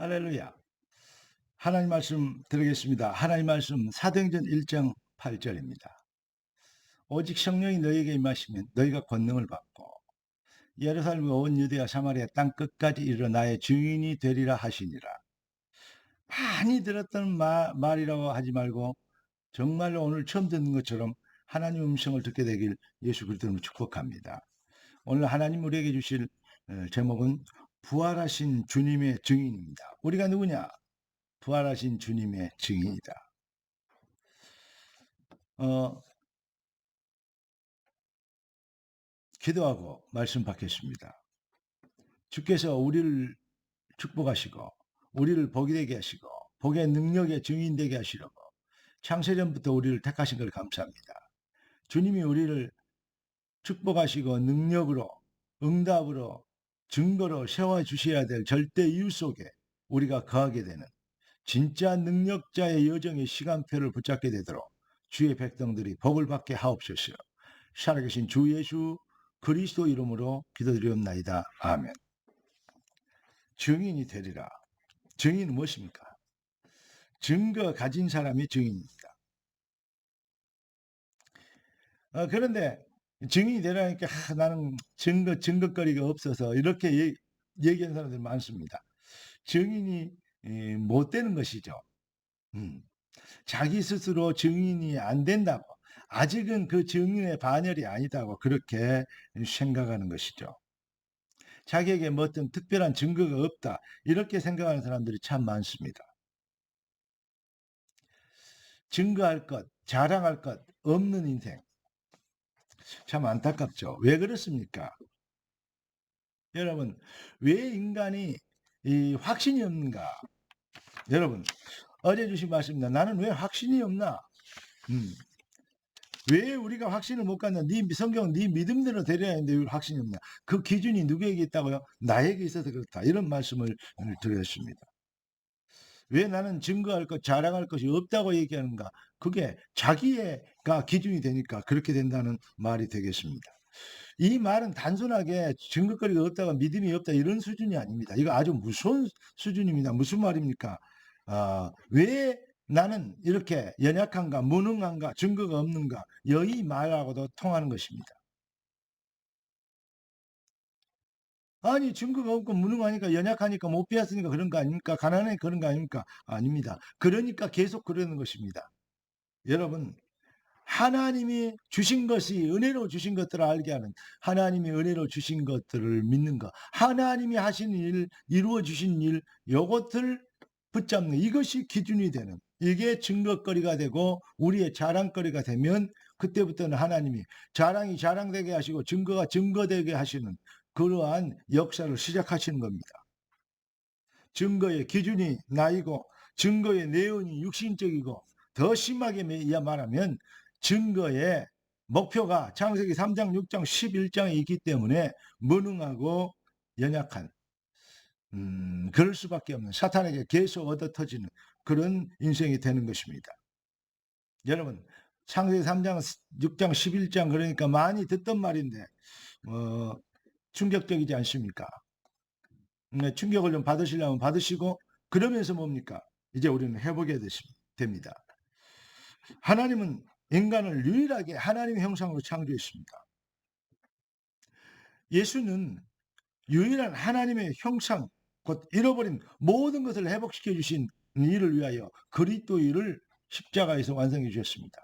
할렐루야. 하나님 말씀 드리겠습니다. 하나님 말씀 사도행전 1장 8절입니다. 오직 성령이 너희에게 임하시면 너희가 권능을 받고 예루살렘과 온 유대와 사마리아 땅 끝까지 이르러 나의 증인이 되리라 하시니라. 많이 들었던 말이라고 하지 말고 정말로 오늘 처음 듣는 것처럼 하나님 음성을 듣게 되길 예수 그리스도로 축복합니다. 오늘 하나님 우리에게 주실 제목은 부활하신 주님의 증인입니다. 우리가 누구냐? 부활하신 주님의 증인이다. 어, 기도하고 말씀 받겠습니다. 주께서 우리를 축복하시고 우리를 복이 되게 하시고 복의 능력의 증인 되게 하시려고 창세전부터 우리를 택하신 걸 감사합니다. 주님이 우리를 축복하시고 능력으로 응답으로 증거로 세워주셔야 될 절대 이유 속에 우리가 거하게 되는 진짜 능력자의 여정의 시간표를 붙잡게 되도록 주의 백성들이 복을 받게 하옵소서. 살아계신 주 예수 그리스도 이름으로 기도드리옵나이다. 아멘. 증인이 되리라. 증인은 무엇입니까? 증거 가진 사람이 증인입니다. 그런데 증인이 되라니까 나는 증거거리가 없어서 이렇게 얘기하는 사람들이 많습니다. 증인이 못 되는 것이죠. 자기 스스로 증인이 안 된다고, 아직은 그 증인의 반열이 아니다고 그렇게 생각하는 것이죠. 자기에게 뭐 어떤 특별한 증거가 없다 이렇게 생각하는 사람들이 참 많습니다. 증거할 것, 자랑할 것 없는 인생, 참 안타깝죠. 왜 그렇습니까? 여러분, 왜 인간이 이 확신이 없는가? 여러분, 어제 주신 말씀입니다. 나는 왜 확신이 없나? 왜 우리가 확신을 못 갖나? 성경 네 믿음대로 되려야 하는데 왜 확신이 없냐? 그 기준이 누구에게 있다고요? 나에게 있어서 그렇다. 이런 말씀을 드렸습니다. 왜 나는 증거할 것, 자랑할 것이 없다고 얘기하는가? 그게 자기가 기준이 되니까 그렇게 된다는 말이 되겠습니다. 이 말은 단순하게 증거거리가 없다가 믿음이 없다 이런 수준이 아닙니다. 이거 아주 무서운 수준입니다. 무슨 말입니까? 왜 나는 이렇게 연약한가, 무능한가, 증거가 없는가, 이 말하고도 통하는 것입니다. 아니, 증거가 없고 무능하니까, 연약하니까, 못 배웠으니까 그런 거 아닙니까? 가난하니까 그런 거 아닙니까? 아닙니다. 그러니까 계속 그러는 것입니다. 여러분, 하나님이 주신 것이 은혜로 주신 것들을 알게 하는, 하나님이 은혜로 주신 것들을 믿는 것, 하나님이 하신 일, 이루어 주신 일, 요것을 붙잡는 이것이 기준이 되는, 이게 증거거리가 되고 우리의 자랑거리가 되면 그때부터는 하나님이 자랑이 자랑되게 하시고 증거가 증거되게 하시는 그러한 역사를 시작하시는 겁니다. 증거의 기준이 나이고 증거의 내용이 육신적이고 더 심하게 말하면 증거의 목표가 창세기 3장, 6장, 11장에 있기 때문에 무능하고 연약한 그럴 수밖에 없는 사탄에게 계속 얻어터지는 그런 인생이 되는 것입니다. 여러분 창세기 3장, 6장, 11장 그러니까 많이 듣던 말인데 충격적이지 않습니까? 충격을 좀 받으시려면 받으시고 그러면서 뭡니까? 이제 우리는 해보게 됩니다. 하나님은 인간을 유일하게 하나님의 형상으로 창조했습니다. 예수는 유일한 하나님의 형상, 곧 잃어버린 모든 것을 회복시켜 주신 일을 위하여 그리스도를 십자가에서 완성해 주셨습니다.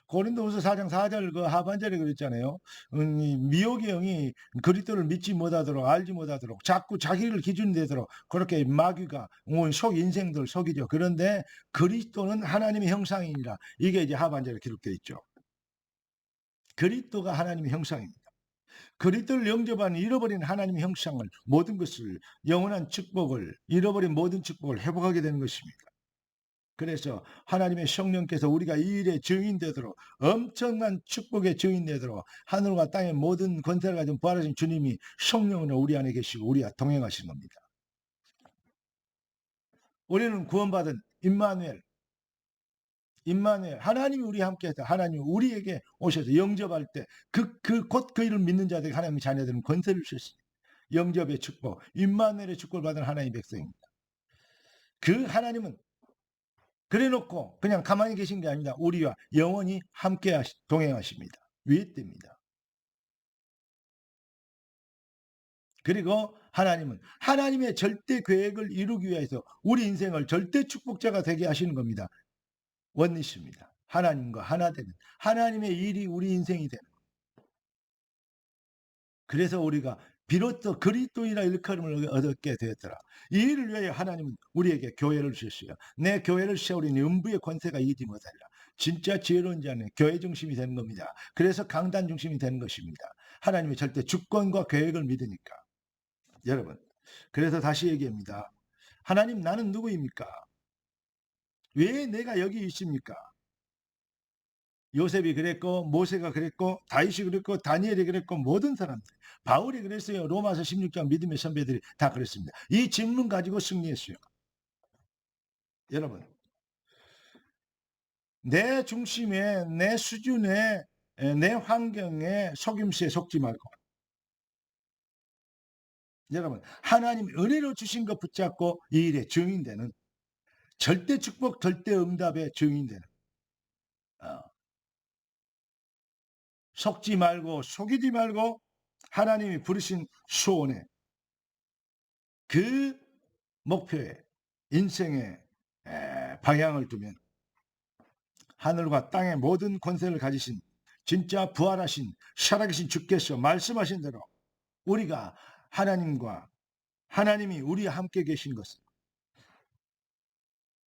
고린도후서 4장 4절 그 하반절에 그랬잖아요. 미혹의 영이 그리스도를 믿지 못하도록 알지 못하도록 자꾸 자기를 기준 되도록 그렇게 마귀가 온 속 인생들 속이죠. 그런데 그리스도는 하나님의 형상이니라. 이게 이제 하반절에 기록되어 있죠. 그리스도가 하나님의 형상입니다. 그리스도를 영접한 잃어버린 하나님의 형상을 모든 것을 영원한 축복을 잃어버린 모든 축복을 회복하게 되는 것입니다. 그래서 하나님의 성령께서 우리가 이 일의 증인되도록 엄청난 축복의 증인되도록 하늘과 땅의 모든 권세를 가진 부활하신 주님이 성령으로 우리 안에 계시고 우리와 동행하시는 겁니다. 우리는 구원받은 임마누엘 하나님이 우리와 함께해서 하나님이 우리에게 오셔서 영접할 때 곧 그 이를 믿는 자들에게 하나님의 자녀들은 권세를 주셨습니다. 영접의 축복, 임마누엘의 축복을 받은 하나님의 백성입니다. 그 하나님은 그래놓고 그냥 가만히 계신 게 아닙니다. 우리와 영원히 함께 동행하십니다. 위대입니다. 그리고 하나님은 하나님의 절대 계획을 이루기 위해서 우리 인생을 절대 축복자가 되게 하시는 겁니다. 원리십니다. 하나님과 하나 되는 하나님의 일이 우리 인생이 되는. 그래서 우리가 비로소 그리스도인이라 일컬음을 얻게 되었더라. 이 일을 위하여 하나님은 우리에게 교회를 주셨어요. 내 교회를 세우리니 음부의 권세가 이기지 못하리라. 진짜 지혜로운 자는 교회 중심이 되는 겁니다. 그래서 강단 중심이 되는 것입니다. 하나님의 절대 주권과 계획을 믿으니까. 여러분, 그래서 다시 얘기합니다. 하나님, 나는 누구입니까? 왜 내가 여기 있습니까? 요셉이 그랬고, 모세가 그랬고, 다윗이 그랬고, 다니엘이 그랬고, 모든 사람들, 바울이 그랬어요. 로마서 16장 믿음의 선배들이 다 그랬습니다. 이 질문 가지고 승리했어요. 여러분, 내 중심에, 내 수준에, 내 환경에 속임수에 속지 말고, 여러분, 하나님 은혜로 주신 것 붙잡고 이 일의 증인되는, 절대 축복, 절대 응답의 증인되는, 속지 말고 속이지 말고 하나님이 부르신 소원에, 그 목표에, 인생의 방향을 두면 하늘과 땅의 모든 권세를 가지신 진짜 부활하신 살아계신 주께서 말씀하신 대로 우리가 하나님과 하나님이 우리와 함께 계신 것을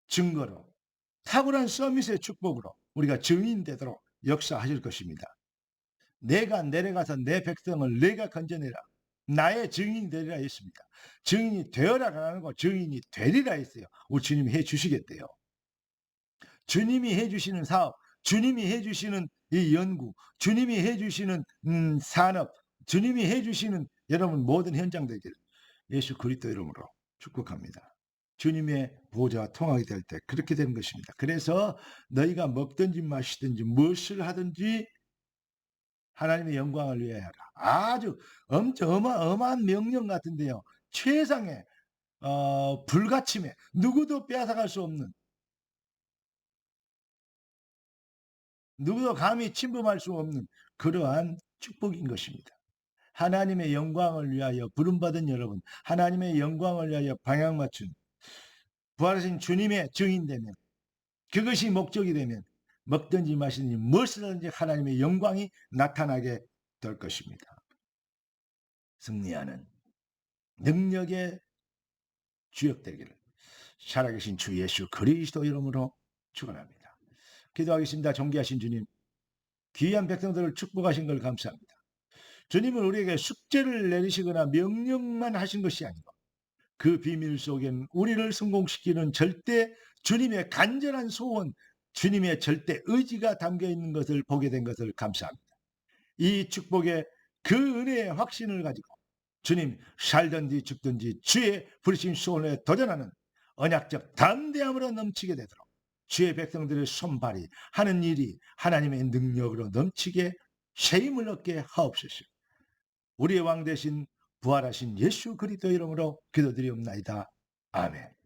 증거로 탁월한 서밋의 축복으로 우리가 증인되도록 역사하실 것입니다. 내가 내려가서 내 백성을 내가 건져내라. 나의 증인이 되리라 했습니다. 증인이 되어라가 아니고 증인이 되리라 했어요. 우리 주님이 해주시겠대요. 주님이 해주시는 사업, 주님이 해주시는 이 연구, 주님이 해주시는 산업, 주님이 해주시는 여러분 모든 현장들을 예수 그리스도 이름으로 축복합니다. 주님의 보좌와 통하게 될 때 그렇게 되는 것입니다. 그래서 너희가 먹든지 마시든지 무엇을 하든지 하나님의 영광을 위하여 하라. 아주 엄청 어마어마한 명령 같은데요. 최상의 불가침에 누구도 빼앗아갈 수 없는, 누구도 감히 침범할 수 없는 그러한 축복인 것입니다. 하나님의 영광을 위하여 부름받은 여러분, 하나님의 영광을 위하여 방향 맞춘 부활하신 주님의 증인되면, 그것이 목적이 되면 먹든지 마시든지 무엇을 하든지 하나님의 영광이 나타나게 될 것입니다. 승리하는 능력의 주역 되기를 살아계신 주 예수 그리스도 이름으로 축원합니다. 기도하겠습니다. 존귀하신 주님, 귀한 백성들을 축복하신 걸 감사합니다. 주님은 우리에게 숙제를 내리시거나 명령만 하신 것이 아니고 그 비밀 속엔 우리를 성공시키는 절대 주님의 간절한 소원, 주님의 절대 의지가 담겨 있는 것을 보게 된 것을 감사합니다. 이 축복의 그 은혜의 확신을 가지고 주님 살든지 죽든지 주의 부르신 소원에 도전하는 언약적 담대함으로 넘치게 되도록 주의 백성들의 손발이 하는 일이 하나님의 능력으로 넘치게 새 힘을 얻게 하옵소서. 우리의 왕 되신 부활하신 예수 그리스도 이름으로 기도드리옵나이다. 아멘.